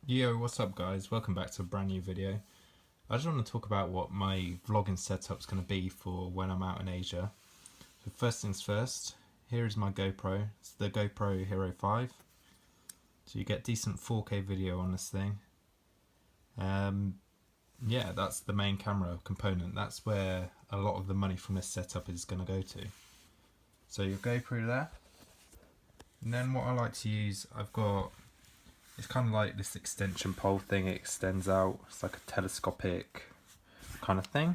Yo, what's up guys? Welcome back to a brand new video. I just want to talk about what my vlogging setup's going to be for when I'm out in Asia. So first things first, here is my GoPro. It's the GoPro Hero 5. So you get decent 4K video on this thing. Yeah, that's the main camera component. That's where a lot of the money from this setup is going to go to. So your GoPro there. And then what I like to use, it's kind of like this extension pole thing. It extends out. It's like a telescopic kind of thing.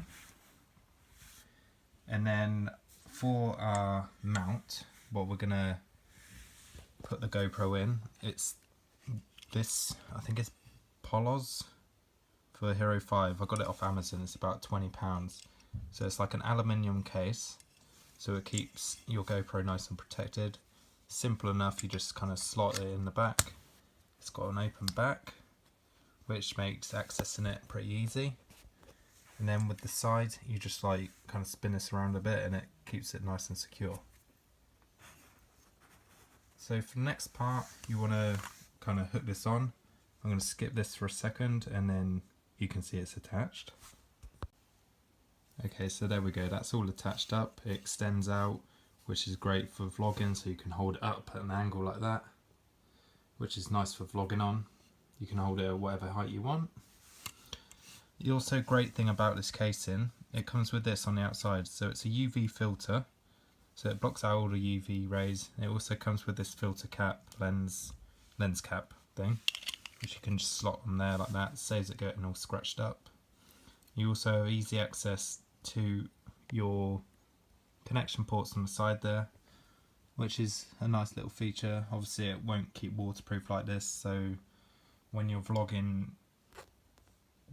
And then for our mount, what we're gonna put the GoPro in, it's this, I think it's Polos for Hero 5. I got it off Amazon. It's about £20. So it's like an aluminium case, so it keeps your GoPro nice and protected. Simple enough, you just kind of slot it in the back. It's got an open back, which makes accessing it pretty easy. And then with the side, you just like kind of spin this around a bit and it keeps it nice and secure. So for the next part, you want to kind of hook this on. I'm going to skip this for a second and then you can see it's attached. Okay, so there we go, that's all attached up. It extends out, which is great for vlogging, so you can hold it up at an angle like that, which is nice for vlogging on. You can hold it at whatever height you want. The also great thing about this casing, it comes with this on the outside, so it's a UV filter, so it blocks out all the UV rays. It also comes with this filter cap, lens cap thing, which you can just slot on there like that, saves it getting all scratched up. You also have easy access to your connection ports on the side there, which is a nice little feature. Obviously it won't keep waterproof like this, so when you're vlogging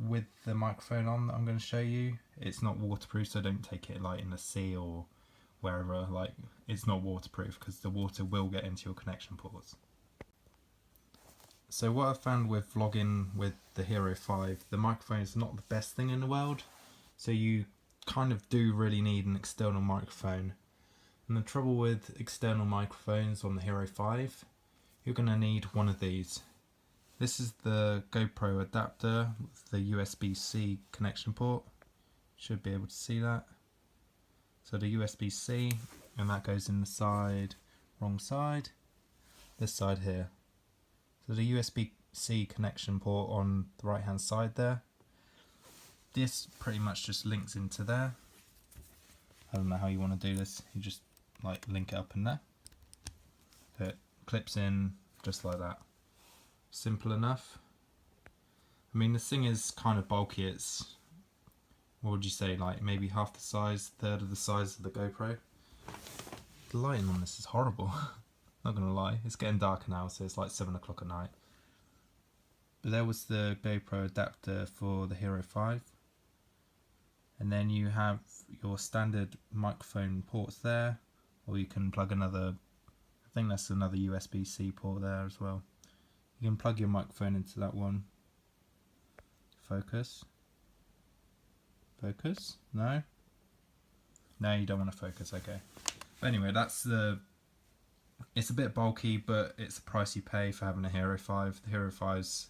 with the microphone on that I'm going to show you, it's not waterproof, so don't take it like in the sea or wherever. Like, it's not waterproof because the water will get into your connection ports. So what I've found with vlogging with the Hero 5, the microphone is not the best thing in the world, so you kind of do really need an external microphone. And the trouble with external microphones on the Hero 5, you're going to need one of these. This is the GoPro adapter with the USB-C connection port. Should be able to see that. So the USB-C, and that goes in the side, wrong side, this side here. So the USB-C connection port on the right hand side there. This pretty much just links into there. I don't know how you want to do this, you just like link it up in there. So it clips in just like that. Simple enough. I mean, this thing is kind of bulky. It's, what would you say, like maybe half the size, third of the size of the GoPro. The lighting on this is horrible. Not gonna lie, it's getting darker now, so it's like 7 o'clock at night. But there was the GoPro adapter for the Hero 5. And then you have your standard microphone ports there, or you can plug another, I think that's another USB-C port there as well. You can plug your microphone into that one. Focus. Focus? No? No, you don't want to focus, okay. But anyway, it's a bit bulky, but it's the price you pay for having a Hero 5. The Hero 5's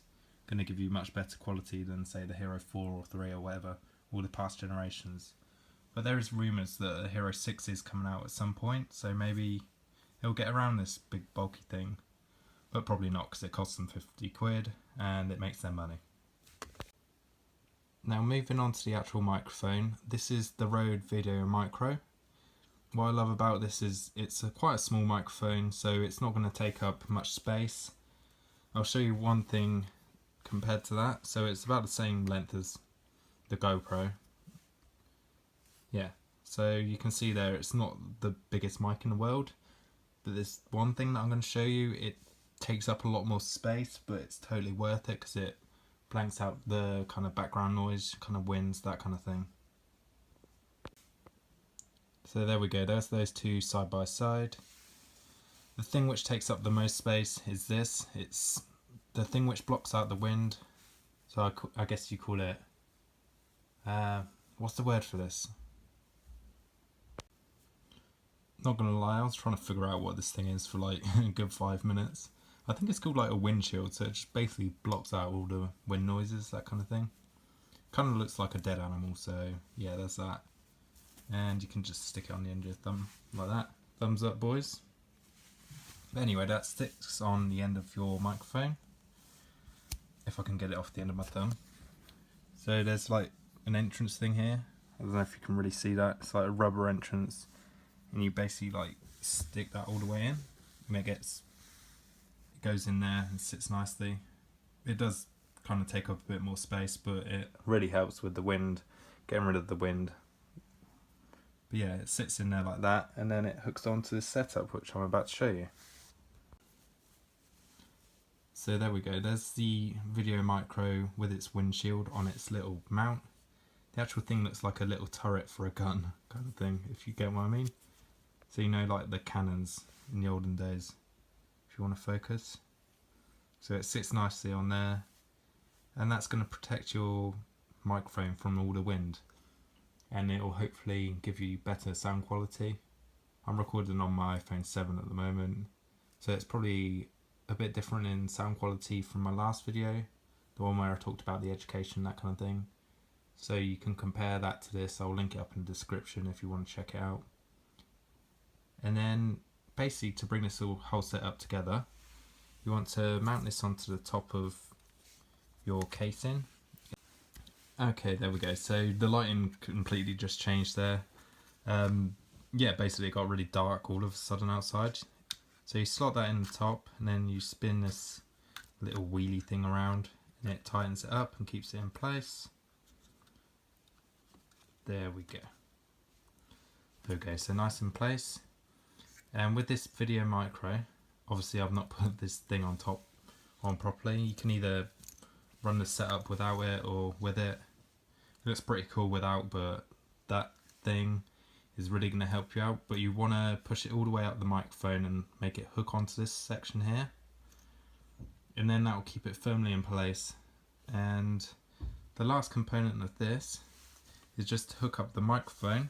going to give you much better quality than, say, the Hero 4 or 3 or whatever, all the past generations. But there is rumours that the Hero 6 is coming out at some point, so maybe it'll get around this big bulky thing. But probably not, because it costs them 50 quid and it makes their money. Now moving on to the actual microphone, this is the Rode Video Micro. What I love about this is it's quite a small microphone, so it's not going to take up much space. I'll show you one thing compared to that. So it's about the same length as the GoPro. Yeah, so you can see there it's not the biggest mic in the world, but there's one thing that I'm going to show you. It takes up a lot more space, but it's totally worth it because it blanks out the kind of background noise, kind of winds, that kind of thing. So there we go, there's those two side by side. The thing which takes up the most space is this. It's the thing which blocks out the wind. So I guess you call it, what's the word for this? Not gonna lie, I was trying to figure out what this thing is for like a good 5 minutes. I think it's called like a windshield, so it just basically blocks out all the wind noises, that kind of thing. Kind of looks like a dead animal, so yeah, there's that. And you can just stick it on the end of your thumb like that. Thumbs up, boys. But anyway, that sticks on the end of your microphone. If I can get it off the end of my thumb. So there's like an entrance thing here. I don't know if you can really see that. It's like a rubber entrance, and you basically like stick that all the way in, and it goes in there and sits nicely. It does kind of take up a bit more space, but it really helps with the wind, getting rid of the wind. But yeah, it sits in there like that, and then it hooks onto this setup, which I'm about to show you. So there we go, there's the Video Micro with its windshield on its little mount. The actual thing looks like a little turret for a gun kind of thing, if you get what I mean. So you know, like the cannons in the olden days, if you want to focus. So it sits nicely on there, and that's going to protect your microphone from all the wind, and it will hopefully give you better sound quality. I'm recording on my iPhone 7 at the moment, so it's probably a bit different in sound quality from my last video, the one where I talked about the education, that kind of thing. So you can compare that to this. I'll link it up in the description if you want to check it out. And then basically, to bring this whole setup together, you want to mount this onto the top of your casing. Okay, there we go. So the lighting completely just changed there. Yeah, basically it got really dark all of a sudden outside. So you slot that in the top, and then you spin this little wheelie thing around, and it tightens it up and keeps it in place. There we go. Okay, so nice in place. And with this Video Micro, obviously I've not put this thing on top on properly. You can either run the setup without it or with it. It looks pretty cool without, but that thing is really going to help you out. But you want to push it all the way up the microphone and make it hook onto this section here, and then that will keep it firmly in place. And the last component of this is just to hook up the microphone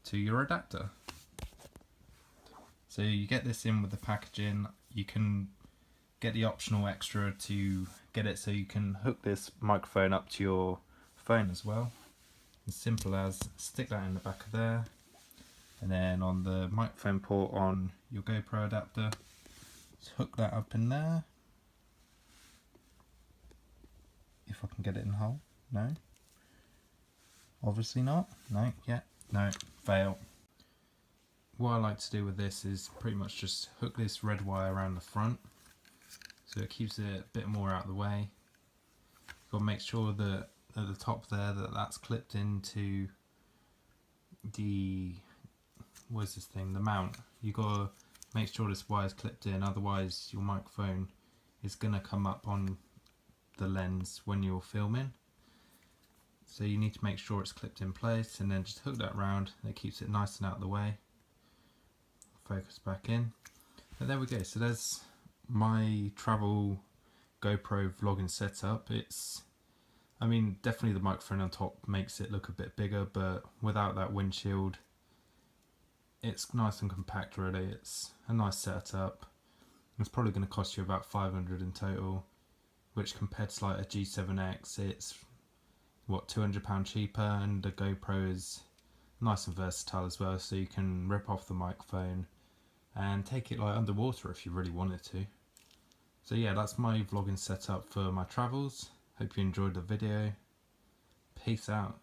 to your adapter. So you get this in with the packaging. You can get the optional extra to get it so you can hook this microphone up to your phone as well. As simple as stick that in the back of there, and then on the microphone port on your GoPro adapter, just hook that up in there. If I can get it in the hole. No. Obviously not. No, yeah, no, fail. What I like to do with this is pretty much just hook this red wire around the front, so it keeps it a bit more out of the way. Got to make sure that at the top there that's clipped into the, what's this thing, the mount. You got to make sure this wire is clipped in, otherwise your microphone is going to come up on the lens when you're filming. So you need to make sure it's clipped in place, and then just hook that round, and it keeps it nice and out of the way. Focus back in. But there we go, so there's my travel GoPro vlogging setup. It's, I mean, definitely the microphone on top makes it look a bit bigger, but without that windshield, it's nice and compact really. It's a nice setup. It's probably going to cost you about 500 in total, which compared to like a G7X, it's what, £200 cheaper, and the GoPro is nice and versatile as well, so you can rip off the microphone and take it like underwater if you really wanted to. So yeah, that's my vlogging setup for my travels. Hope you enjoyed the video. Peace out.